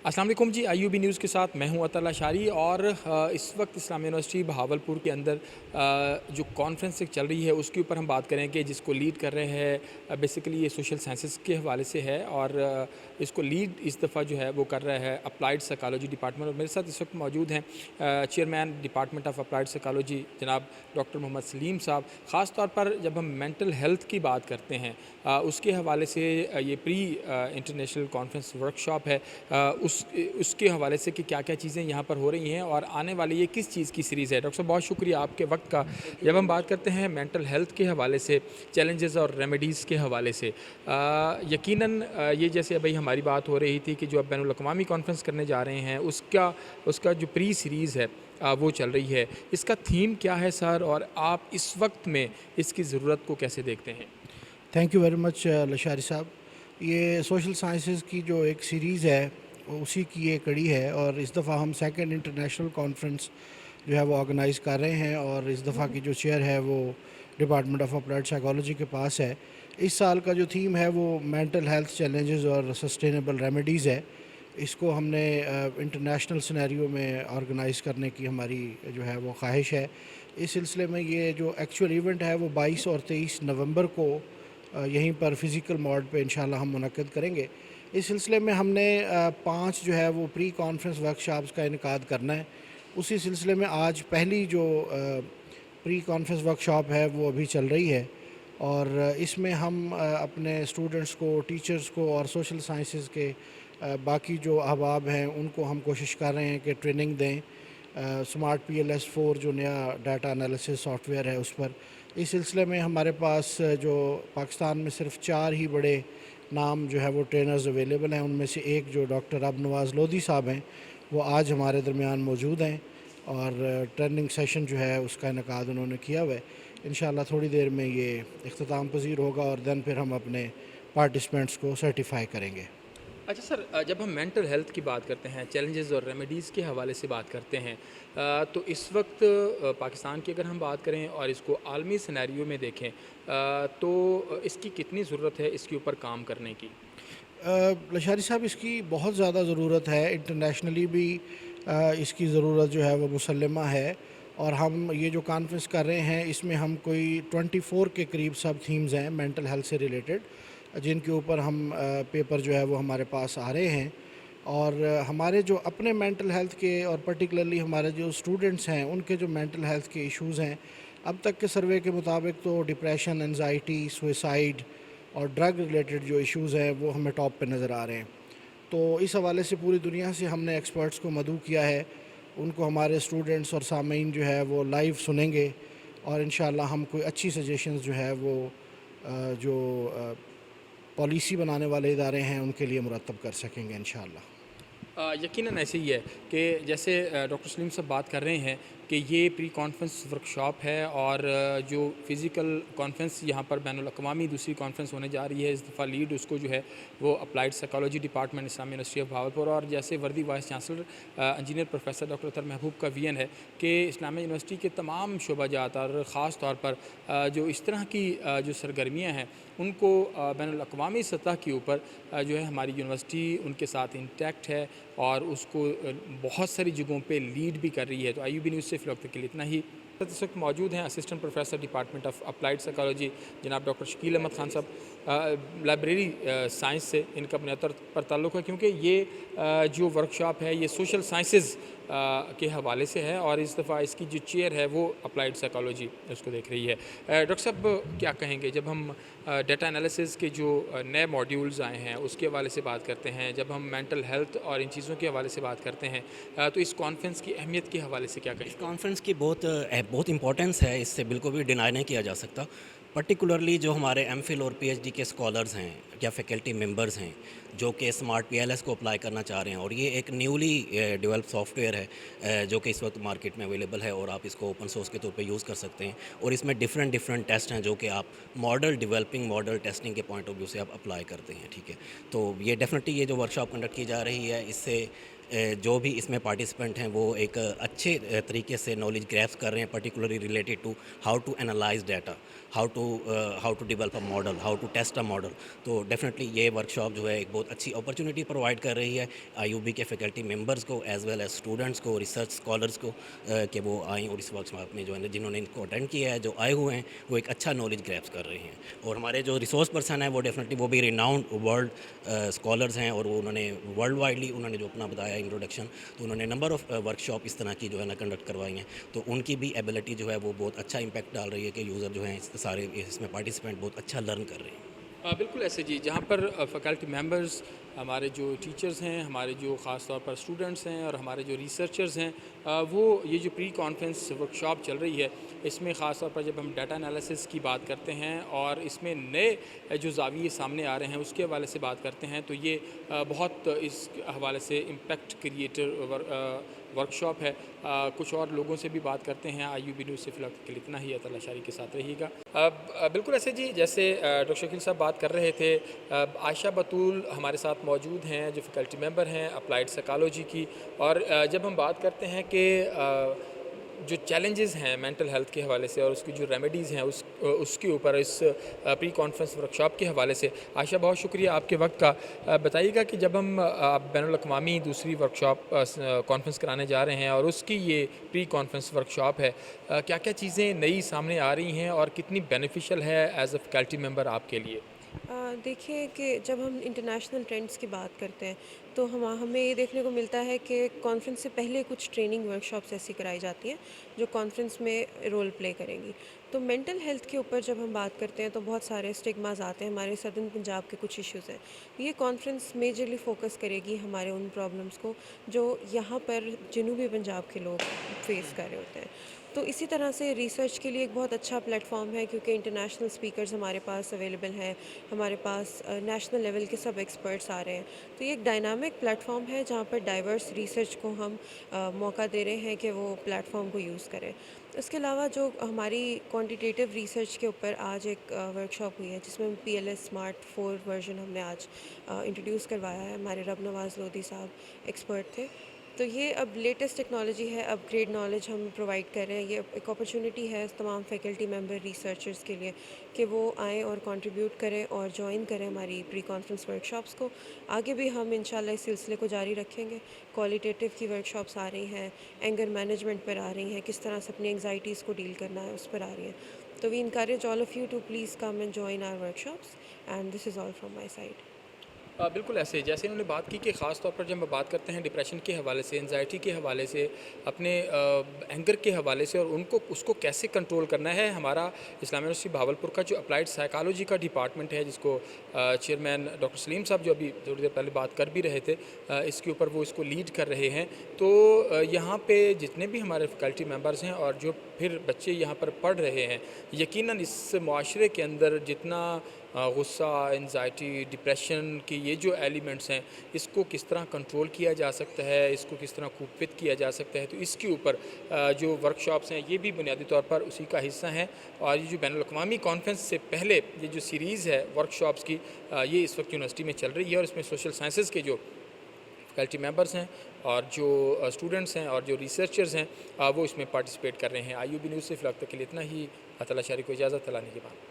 अस्सलाम वालेकुम जी, IUB news के साथ मैं हूं अतल अशारी और इस वक्त इस्लामिया यूनिवर्सिटी बहावलपुर के अंदर जो कॉन्फ्रेंस चल रही है उसके ऊपर हम बात करेंगे, जिसको लीड कर रहे हैं बेसिकली ये सोशल साइंसेस के हवाले से है और इसको लीड इस दफ़ा जो है वो कर रहा है अप्लाइड साइकोलॉजी डिपार्टमेंट। और मेरे साथ इस वक्त मौजूद हैं chairman department of applied psychology जनाब डॉक्टर मोहम्मद सलीम साहब। ख़ास तौर पर जब हम मेंटल हेल्थ की बात करते हैं उसके हवाले से ये प्री इंटरनेशनल कॉन्फ्रेंस वर्कशॉप है, उसके हवाले से कि क्या क्या चीज़ें यहाँ पर हो रही हैं और आने वाली ये किस चीज़ की सीरीज़ है। डॉक्टर साहब बहुत शुक्रिया आपके वक्त का। जब हम बात करते हैं मेंटल हेल्थ के हवाले से, चैलेंजेस और रेमेडीज़ के हवाले से, यकीनन ये जैसे अभी हमारी बात हो रही थी कि जो अब बैनुल-अक़वामी कॉन्फ्रेंस करने जा रहे हैं उसका जो प्री सीरीज़ है वो चल रही है। इसका थीम क्या है सर, और आप इस वक्त में इसकी ज़रूरत को कैसे देखते हैं? Thank you very much Lashari साहब। ये सोशल साइंसेज़ की जो एक सीरीज़ है उसी की ये कड़ी है और इस दफ़ा हम सेकंड इंटरनेशनल कॉन्फ्रेंस जो है वो ऑर्गेनाइज़ कर रहे हैं और इस दफ़ा की जो चेयर है वो डिपार्टमेंट ऑफ अप्लाइड साइकोलॉजी के पास है। इस साल का जो थीम है वो मेंटल हेल्थ चैलेंजेस और सस्टेनेबल रेमेडीज़ है। इसको हमने इंटरनेशनल सिनेरियो में ऑर्गेनाइज़ करने की हमारी जो है वो ख्वाहिश है। इस सिलसिले में ये जो एक्चुअल इवेंट है वो 22 और 23 नवंबर को यहीं पर फ़िज़िकल मोड पे इंशाल्लाह हम मुनक्किद करेंगे। इस सिलसिले में हमने 5 जो है वो प्री कॉन्फ्रेंस वर्कशॉप्स का इनकाद करना है। उसी सिलसिले में आज पहली जो प्री कॉन्फ्रेंस वर्कशॉप है वो अभी चल रही है और इसमें हम अपने स्टूडेंट्स को, टीचर्स को और सोशल साइंसेज़ के बाकी जो अहबाब हैं उनको हम कोशिश कर रहे हैं कि ट्रेनिंग दें स्मार्ट PLS4 जो नया डाटा एनालिसिस सॉफ्टवेयर है उस पर। इस सिलसिले में हमारे पास जो पाकिस्तान में सिर्फ 4 ही बड़े नाम जो है वो ट्रेनर्स अवेलेबल हैं। उनमें से एक जो डॉक्टर अबनवाज़ लोधी साहब हैं वो आज हमारे दरमियान मौजूद हैं और ट्रेनिंग सेशन जो है उसका इनकाद उन्होंने किया हुआ है। इंशाल्लाह थोड़ी देर में ये इख्तिताम पज़ीर होगा और दैन फिर हम अपने पार्टिसिपेंट्स को सर्टिफाई करेंगे। अच्छा सर, जब हम मेंटल हेल्थ की बात करते हैं, चैलेंजेस और रेमेडीज़ के हवाले से बात करते हैं, तो इस वक्त पाकिस्तान की अगर हम बात करें और इसको आलमी सिनेरियो में देखें, तो इसकी कितनी ज़रूरत है इसके ऊपर काम करने की? लशारी साहब इसकी बहुत ज़्यादा ज़रूरत है। इंटरनेशनली भी इसकी ज़रूरत जो है वो मुसल्लमा है और हम ये जो कॉन्फ्रेंस कर रहे हैं इसमें हम कोई 24 के करीब सब थीम्स हैं मेंटल हेल्थ से रिलेटेड, जिनके ऊपर हम पेपर जो है वो हमारे पास आ रहे हैं और हमारे जो अपने मेंटल हेल्थ के और पर्टिकुलरली हमारे जो स्टूडेंट्स हैं उनके जो मेंटल हेल्थ के इश्यूज़ हैं, अब तक के सर्वे के मुताबिक तो डिप्रेशन, एंजाइटी, सुसाइड और ड्रग रिलेटेड जो इश्यूज़ हैं वो हमें टॉप पे नज़र आ रहे हैं। तो इस हवाले से पूरी दुनिया से हमने एक्सपर्ट्स को मदऊ किया है, उनको हमारे स्टूडेंट्स और सामीन जो है वो लाइव सुनेंगे और इंशाल्लाह हम कोई अच्छी सजेशंस जो है वो जो पॉलिसी बनाने वाले इदारे हैं उनके लिए मुरतब कर सकेंगे इंशाल्लाह। यकीनन ऐसे ही है कि जैसे डॉक्टर सलीम साहब बात कर रहे हैं कि ये प्री कॉन्फ्रेंस वर्कशॉप है और जो फ़िज़िकल कॉन्फ्रेंस यहाँ पर बैनुल-अक़वामी दूसरी कॉन्फ्रेंस होने जा रही है, इस दफ़ा लीड उसको जो है वो applied psychology department Islamia university of Bahawalpur और जैसे वर्दी vice chancellor engineer professor doctor Athar Mahboob का विजन है कि इस्लामिया यूनिवर्सिटी के तमाम शोबाजात और ख़ास तौर पर जो इस तरह की जो सरगर्मियाँ हैं उनको बैनुल-अक़वामी सतह के ऊपर जो है हमारी यूनिवर्सिटी उनके साथ इंटैक्ट है और उसको बहुत सारी जगहों पे लीड भी कर रही है। तो IUB न्यूज़ से फ़िल वक्त के लिए इतना ही। इस वक्त मौजूद हैं assistant professor department of applied psychology जनाब डॉक्टर शकील अहमद खान साहब। लाइब्रेरी साइंस से इनका अपने तौर पर ताल्लुक़ है क्योंकि ये जो वर्कशॉप है ये सोशल साइंसेज़ के हवाले से है और इस दफ़ा इसकी जो चेयर है वो अप्लाइड साइकोलॉजी उसको देख रही है। डॉक्टर साहब क्या कहेंगे जब हम डेटा एनालिसिस के जो नए मॉड्यूल्स आए हैं उसके हवाले से बात करते हैं, जब हम मेंटल हेल्थ और इन चीज़ों के हवाले से बात करते हैं, तो इस कॉन्फ्रेंस की अहमियत के हवाले से क्या इस कहेंगे? कॉन्फ्रेंस की बहुत इम्पोर्टेंस है, इससे बिल्कुल भी डिनाई नहीं किया जा सकता। पर्टिकुलरली जो हमारे MPhil और PhD के स्कॉलर्स हैं या फैकल्टी मेंबर्स हैं जो कि स्मार्ट PLS को अप्लाई करना चाह रहे हैं और ये एक न्यूली डेवलप सॉफ्टवेयर है जो कि इस वक्त मार्केट में अवेलेबल है और आप इसको ओपन सोर्स के तौर पे यूज़ कर सकते हैं और इसमें डिफरेंट टेस्ट हैं जो कि आप डेवलपिंग मॉडल टेस्टिंग के पॉइंट ऑफ व्यू से आप अप्लाई करते हैं, ठीक है। तो ये डेफिनेटली ये जो वर्कशॉप कंडक्ट की जा रही है इससे जो भी इसमें पार्टिसिपेंट हैं वो एक अच्छे तरीके से नॉलेज ग्रैस्प कर रहे हैं, particularly related to how to analyse data, how to develop a model, how to test a model. तो ڈیفینیٹلی یہ ورکشاپ جو ہے ایک بہت اچھی اپرچونٹی پرووائڈ کر رہی ہے آئی یو بی کے فیکلٹی ممبرس کو ایز ویل ایز اسٹوڈنٹس کو ریسرچ اسکالرس کو کہ وہ آئیں اور اس ورکشاپ میں جو ہے جنہوں نے ان کو اٹینڈ کیا ہے جو آئے ہوئے ہیں وہ ایک اچھا نالج گریپس کر رہے ہیں. اور ہمارے جو ریسورس پرسن ہیں وہ ڈیفینیٹلی وہ بھی ریناؤنڈ ورلڈ اسکالرز ہیں اور وہ انہوں نے ورلڈ وائڈلی انہوں نے جو اپنا بتایا انٹروڈکشن تو انہوں نے نمبر آف ورکشاپ اس طرح کی جو ہے نا کنڈکٹ کروائی ہیں تو ان کی بھی ایبلٹی جو ہے وہ بہت اچھا امپیکٹ ڈال رہی ہے کہ یوزر جو ہیں سارے اس میں پارٹیسپینٹ بہت اچھا لرن کر رہے ہیں. بالکل ایسے جی، جہاں پر فیکلٹی ممبرز ہمارے جو ٹیچرز ہیں، ہمارے جو خاص طور پر اسٹوڈنٹس ہیں اور ہمارے جو ریسرچرز ہیں، وہ یہ جو پری کانفرنس ورکشاپ چل رہی ہے اس میں خاص طور پر جب ہم ڈیٹا انالیسس کی بات کرتے ہیں اور اس میں نئے جو زاویے سامنے آ رہے ہیں اس کے حوالے سے بات کرتے ہیں تو یہ بہت اس حوالے سے امپیکٹ کریٹر ورکشاپ ہے. کچھ اور لوگوں سے بھی بات کرتے ہیں. آئی یو بی نیوز سے فی الحال کے لیے اتنا ہی. عطا اللہ شاری کے ساتھ رہیے گا. بالکل ایسے جی، جیسے ڈاکٹر شکیل صاحب بات کر رہے تھے، عائشہ بطول ہمارے ساتھ موجود ہیں جو فیکلٹی ممبر ہیں اپلائیڈ سائیکالوجی کی. اور جب ہم بات کرتے ہیں کہ جو چیلنجز ہیں مینٹل ہیلتھ کے حوالے سے اور اس کی جو ریمیڈیز ہیں اس کے اوپر اس پری کانفرنس ورکشاپ کے حوالے سے، عائشہ بہت شکریہ آپ کے وقت کا. بتائیے گا کہ جب ہم بین الاقوامی دوسری ورکشاپ کانفرنس کرانے جا رہے ہیں اور اس کی یہ پری کانفرنس ورکشاپ ہے، کیا کیا چیزیں نئی سامنے آ رہی ہیں اور کتنی بینیفیشل ہے ایز اے فیکلٹی ممبر آپ کے لیے؟ دیکھیے کہ جب ہم انٹرنیشنل ٹرینڈس کی بات کرتے ہیں تو ہمیں یہ دیکھنے کو ملتا ہے کہ کانفرنس سے پہلے کچھ ٹریننگ ورکشاپس ایسی کرائی جاتی ہیں جو کانفرنس میں رول پلے کریں گی. تو مینٹل ہیلتھ کے اوپر جب ہم بات کرتے ہیں تو بہت سارے اسٹگماز آتے ہیں. ہمارے سدرن پنجاب کے کچھ ایشوز ہیں. یہ کانفرنس میجرلی فوکس کرے گی ہمارے ان پرابلمس کو جو یہاں پر جنوبی پنجاب کے لوگ فیس کر رہے ہوتے ہیں. تو اسی طرح سے ریسرچ کے لیے ایک بہت اچھا پلیٹ فارم ہے کیونکہ انٹرنیشنل اسپیکرز ہمارے پاس اویلیبل ہیں. ہمارے پاس نیشنل لیول کے سب ایکسپرٹس آ رہے ہیں. تو یہ ایک ڈائنامک پلیٹ فارم ہے جہاں پر ڈائیورس ریسرچ کو ہم موقع دے رہے ہیں کہ وہ پلیٹ فارم کو یوز کریں. اس کے علاوہ جو ہماری کوانٹیٹیو ریسرچ کے اوپر آج ایک ورکشاپ ہوئی ہے جس میں P L S smart 4 version ہم نے آج انٹروڈیوس کروایا ہے. ہمارے رب نواز لودھی صاحب ایکسپرٹ تھے. تو یہ اب لیٹسٹ ٹیکنالوجی ہے، اپ گریڈ نالج ہم پرووائڈ کر رہے ہیں. یہ ایک اپرچونٹی ہے تمام فیکلٹی ممبر ریسرچرز کے لیے کہ وہ آئیں اور کنٹریبیوٹ کریں اور جوائن کریں ہماری پری کانفرنس ورکشاپس کو. آگے بھی ہم انشاءاللہ اس سلسلے کو جاری رکھیں گے. کوالیٹیٹیو کی ورکشاپس آ رہی ہیں، اینگر مینجمنٹ پر آ رہی ہیں، کس طرح سے اپنی انگزائٹیز کو ڈیل کرنا ہے اس پر آ رہی ہیں. تو we encourage all of you to please come and join our workshops and this is all from my side. بالکل ایسے جیسے انہوں نے بات کی کہ خاص طور پر جب ہم بات کرتے ہیں ڈپریشن کے حوالے سے، انزائٹی کے حوالے سے، اپنے اینگر کے حوالے سے اور اس کو کیسے کنٹرول کرنا ہے، ہمارا اسلامیہ یونیورسٹی بھاولپور کا جو اپلائیڈ سائیکالوجی کا ڈپارٹمنٹ ہے جس کو چیئرمین ڈاکٹر سلیم صاحب جو ابھی تھوڑی دیر پہلے بات کر بھی رہے تھے، اس کے اوپر وہ اس کو لیڈ کر رہے ہیں. تو یہاں پہ جتنے بھی ہمارے فیکلٹی ممبرز ہیں اور جو پھر بچے یہاں پر پڑھ رہے ہیں، یقیناً اس معاشرے کے اندر جتنا غصہ، انزائٹی، ڈپریشن کی یہ جو ایلیمنٹس ہیں اس کو کس طرح کنٹرول کیا جا سکتا ہے، اس کو کس طرح کوپ وتھ کیا جا سکتا ہے، تو اس کے اوپر جو ورکشاپس ہیں یہ بھی بنیادی طور پر اسی کا حصہ ہیں. اور یہ جو بین الاقوامی کانفرنس سے پہلے یہ جو سیریز ہے ورکشاپس کی، یہ اس وقت یونیورسٹی میں چل رہی ہے اور اس میں سوشل سائنسز کے جو فیکلٹی ممبرس ہیں اور جو اسٹوڈنٹس ہیں اور جو ریسرچرز ہیں وہ اس میں پارٹیسپیٹ کر رہے ہیں. آئی یو بی نیوز سے فی الوقت کے لیے اتنا ہی. عطا اللہ شاری کو اجازت. اللہ نے کے بعد.